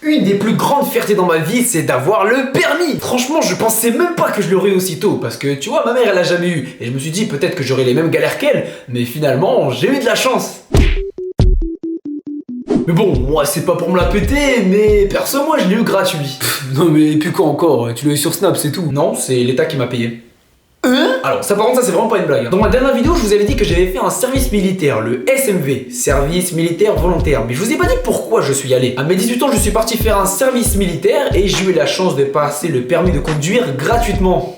Une des plus grandes fiertés dans ma vie, c'est d'avoir le permis. Franchement, je pensais même pas que je l'aurais aussitôt, parce que tu vois, ma mère elle a jamais eu, et je me suis dit peut-être que j'aurais les mêmes galères qu'elle, mais finalement, j'ai eu de la chance. Mais bon, moi c'est pas pour me la péter, mais perso moi je l'ai eu gratuit. Non mais puis quoi encore, tu l'as eu sur Snap c'est tout. Non, c'est l'État qui m'a payé. Alors ça par contre ça c'est vraiment pas une blague. Dans ma dernière vidéo je vous avais dit que j'avais fait un service militaire, le SMV, service militaire volontaire. Mais je vous ai pas dit pourquoi je suis allé. À mes 18 ans je suis parti faire un service militaire et j'ai eu la chance de passer le permis de conduire gratuitement.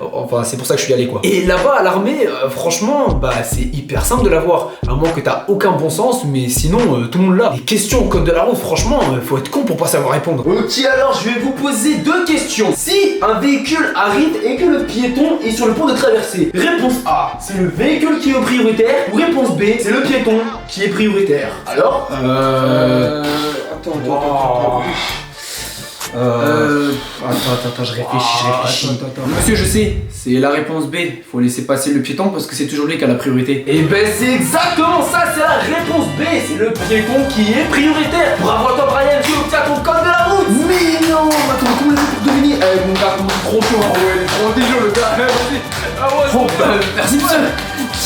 Enfin c'est pour ça que je suis allé quoi. Et là-bas à l'armée, franchement bah c'est hyper simple de l'avoir. À moins que t'as aucun bon sens, mais sinon tout le monde l'a. Les questions au code de la route franchement faut être con pour pas savoir répondre. Ok alors je vais vous poser deux questions. Si un véhicule arrive et que le piéton est sur le point de traverser, réponse A, c'est le véhicule qui est prioritaire, ou réponse B, c'est le piéton qui est prioritaire. Alors Attends, je réfléchis. Monsieur, je sais, c'est la réponse B. Faut laisser passer le piéton parce que c'est toujours lui qui a la priorité. Et ben c'est exactement ça, c'est la réponse B. C'est le piéton qui est prioritaire. Bravo à toi Brian, tu obtiens ton code de la route. Mais non, attends, comment il fait pour deviner mon gars, trop chaud, hein. Ouais, il est trop intelligent le gars, vas-y. Ah ouais, oh, merci monsieur.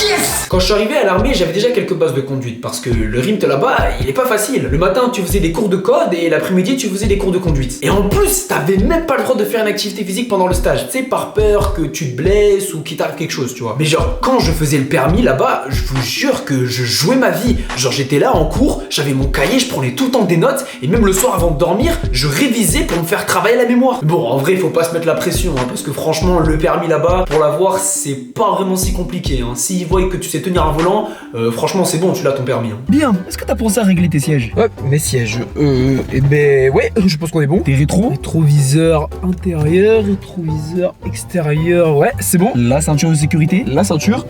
Yes! Quand je suis arrivé à l'armée, j'avais déjà quelques bases de conduite parce que le RIMT là-bas, il est pas facile. Le matin, tu faisais des cours de code et l'après-midi, tu faisais des cours de conduite. Et en plus, t'avais même pas le droit de faire une activité physique pendant le stage, tu sais, par peur que tu te blesses ou qu'il t'arrive quelque chose, tu vois. Mais genre, quand je faisais le permis là-bas, je vous jure que je jouais ma vie. Genre, j'étais là en cours, j'avais mon cahier, je prenais tout le temps des notes et même le soir avant de dormir, je révisais pour me faire travailler la mémoire. Bon, en vrai, faut pas se mettre la pression, hein, parce que franchement, le permis là-bas, pour l'avoir, c'est pas vraiment si compliqué, hein. S'ils voient que tu sais tenir un volant, franchement c'est bon, tu l'as ton permis. Hein. Bien, est-ce que t'as pensé à régler tes sièges? Ouais, mes sièges, eh ben ouais, je pense qu'on est bon. Tes rétroviseur intérieur, rétroviseur extérieur, ouais, c'est bon. La ceinture de sécurité, la ceinture.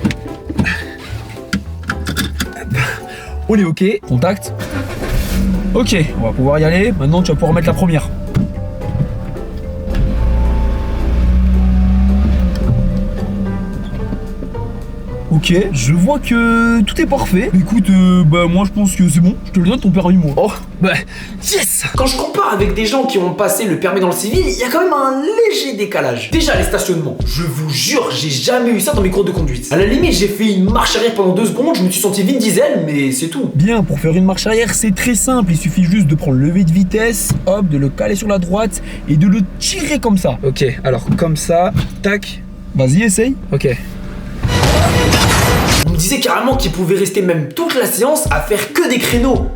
On est ok, contact. Ok, on va pouvoir y aller. Maintenant tu vas pouvoir mettre la première. Ok, je vois que tout est parfait. Écoute, bah moi je pense que c'est bon, je te le donne ton permis moi. Oh, bah yes! Quand je compare avec des gens qui ont passé le permis dans le civil, il y a quand même un léger décalage. Déjà les stationnements, je vous jure, j'ai jamais eu ça dans mes cours de conduite. À la limite, j'ai fait une marche arrière pendant 2 secondes, je me suis senti Vin Diesel, mais c'est tout. Bien, pour faire une marche arrière, c'est très simple, il suffit juste de prendre le levier de vitesse, hop, de le caler sur la droite et de le tirer comme ça. Ok, alors comme ça, tac. Vas-y, essaye. Ok. On me disait carrément qu'il pouvait rester même toute la séance à faire que des créneaux.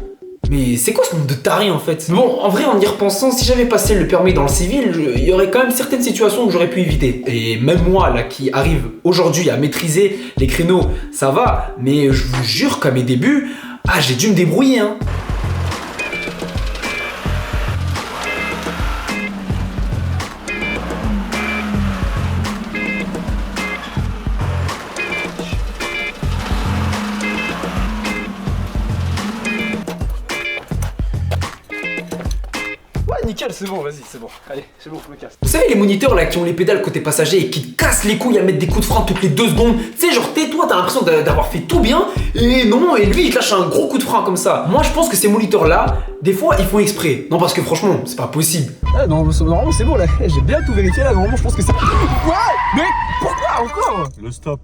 Mais c'est quoi ce monde de taré en fait? Bon, en vrai, en y repensant, si j'avais passé le permis dans le civil, il y aurait quand même certaines situations que j'aurais pu éviter. Et même moi, là, qui arrive aujourd'hui à maîtriser les créneaux, ça va. Mais je vous jure qu'à mes débuts, j'ai dû me débrouiller, hein. Nickel, c'est bon, vas-y, c'est bon. Allez, c'est bon, je me casse. Vous savez les moniteurs là qui ont les pédales côté passager et qui te cassent les couilles à mettre des coups de frein toutes les 2 secondes. Tu sais genre tais-toi, t'as l'impression d'avoir fait tout bien et non, et lui il te lâche un gros coup de frein comme ça. Moi je pense que ces moniteurs là, des fois ils font exprès. Non parce que franchement c'est pas possible. Ah non, normalement c'est bon là, j'ai bien tout vérifié là, normalement je pense que c'est... Ouais, mais pourquoi encore? Le stop.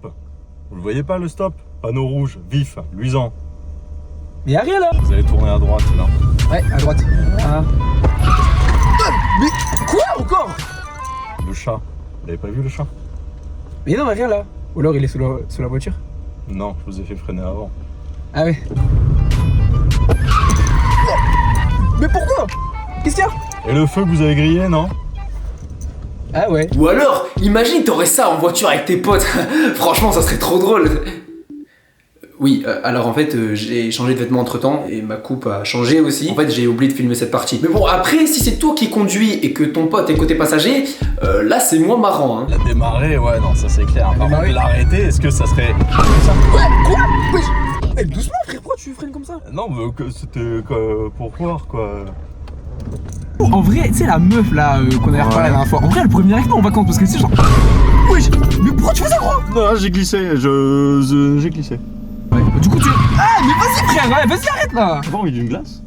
Vous le voyez pas le stop? Panneau rouge, vif, luisant. Mais y'a rien là. Vous allez tourner à droite là. Ouais, à droite. Ah. Mais quoi encore? Le chat. Vous l'avez pas vu le chat? Mais non, rien là. Ou alors il est sous la voiture? Non, je vous ai fait freiner avant. Ah ouais. Mais pourquoi? Qu'est-ce qu'il y a? Et le feu que vous avez grillé, non? Ah ouais. Ou alors, imagine t'aurais ça en voiture avec tes potes. Franchement ça serait trop drôle. Oui, alors en fait j'ai changé de vêtements entre temps et ma coupe a changé aussi. En fait j'ai oublié de filmer cette partie. Mais bon après si c'est toi qui conduis et que ton pote est côté passager, là c'est moins marrant hein. La démarrer, ouais non ça c'est clair. Par contre l'arrêter, est-ce que ça serait... Ouais, quoi? Wesh. Eh, doucement frère, pourquoi tu freines comme ça? Non mais c'était pour voir quoi. En vrai, tu sais la meuf là qu'on avait reparlé la dernière fois, en vrai elle pourrait venir avec nous en vacances parce que c'est genre... Wesh, mais pourquoi tu fais ça gros? Non j'ai glissé, j'ai glissé. Ouais. Du coup tu... Ah mais vas-y frère, ouais, vas-y arrête là. T'as pas envie d'une glace?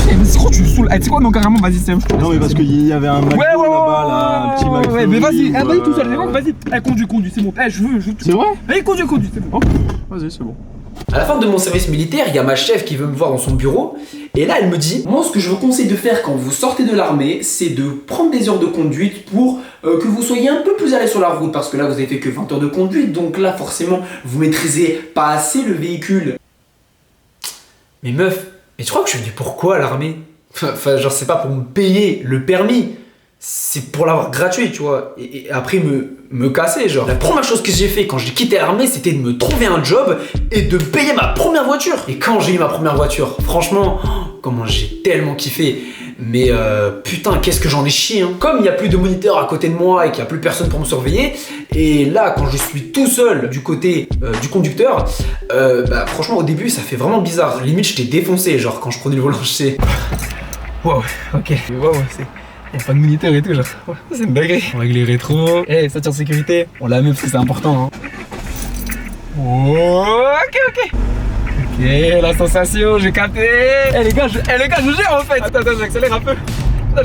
Eh, vas-y frérot, tu me saoules. Tu sais quoi, non, carrément, vas-y, c'est. Non, mais parce qu'il y avait un McDo là-bas, là, un petit McDo. Ouais, mais vas-y, vas-y tout seul, vas-y. Conduis, c'est bon. Je veux. C'est vrai? Allez, conduis, c'est bon. Vas-y, c'est bon. À la fin de mon service militaire, il y a ma chef qui veut me voir dans son bureau. Et là, elle me dit: moi, ce que je vous conseille de faire quand vous sortez de l'armée, c'est de prendre des heures de conduite pour que vous soyez un peu plus à l'aise sur la route. Parce que là, vous avez fait que 20 heures de conduite. Donc là, forcément, vous maîtrisez pas assez le véhicule. Mais meuf, mais tu crois que je suis venu pourquoi à l'armée? Enfin, genre, c'est pas pour me payer le permis. C'est pour l'avoir gratuit, tu vois. Et après me casser, genre. La première chose que j'ai fait quand j'ai quitté l'armée, c'était de me trouver un job et de payer ma première voiture. Et quand j'ai eu ma première voiture, franchement, comment j'ai tellement kiffé. Mais putain, qu'est-ce que j'en ai chié, hein. Comme il n'y a plus de moniteur à côté de moi et qu'il n'y a plus personne pour me surveiller, et là, quand je suis tout seul du côté du conducteur, bah franchement, au début, ça fait vraiment bizarre. Limite, j'étais défoncé, genre, quand je prenais le volant, je sais. Wow, ok. Wow, c'est. Y'a pas de moniteur et tout, genre. C'est une dinguerie. On règle les rétros. Ceinture de sécurité. On la met parce que c'est important, hein. Oh, ok. Ok, la sensation, j'ai capté. Les gars, je gère en fait. Attends, j'accélère un peu. Oh,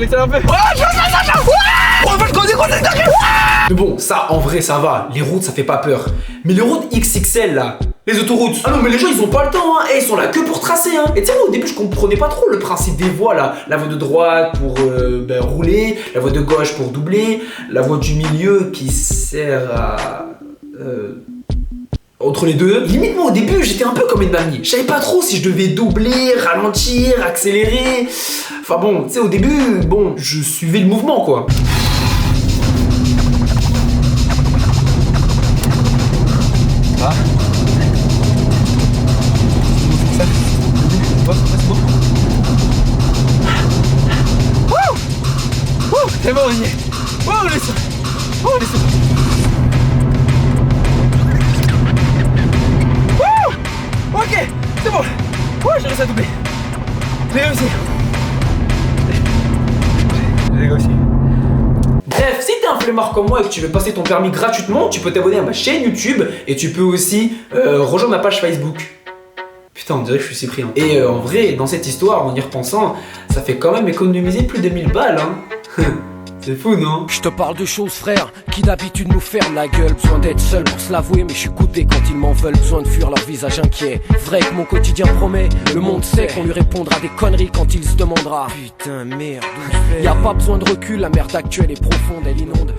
Mais bon, ça, en vrai, ça va. Les routes, ça fait pas peur. Mais les routes XXL, là, les autoroutes. Ah non, mais les gens, ils ont pas le temps, hein. Ils sont là que pour tracer, hein. Et tu sais, moi, au début, je comprenais pas trop le principe des voies, là. La voie de droite pour rouler, la voie de gauche pour doubler, la voie du milieu qui sert à... entre les deux. Limite, moi, au début, j'étais un peu comme une mamie. Je savais pas trop si je devais doubler, ralentir, accélérer. Enfin bon, tu sais, au début, bon, je suivais le mouvement, quoi. Ah. C'est ça. C'est bon, on y est. On est sûr. Ok, c'est bon. J'ai réussi à doubler. J'ai réussi. Bref, si t'es un flemmard comme moi et que tu veux passer ton permis gratuitement, tu peux t'abonner à ma chaîne YouTube et tu peux aussi rejoindre ma page Facebook. Putain, on dirait que je suis Cyprien. Et en vrai, dans cette histoire, en y repensant, ça fait quand même économiser plus de 1000 balles, hein. C'est fou, non? Je te parle de choses, frère, qui d'habitude nous ferment la gueule. Besoin d'être seul pour se l'avouer, mais je suis goûté quand ils m'en veulent. Besoin de fuir leur visage inquiet. Vrai que mon quotidien promet, le monde sait qu'on lui répondra des conneries quand il se demandera. Putain, merde, d'où je fais? Y a pas besoin de recul, la merde actuelle est profonde, elle inonde.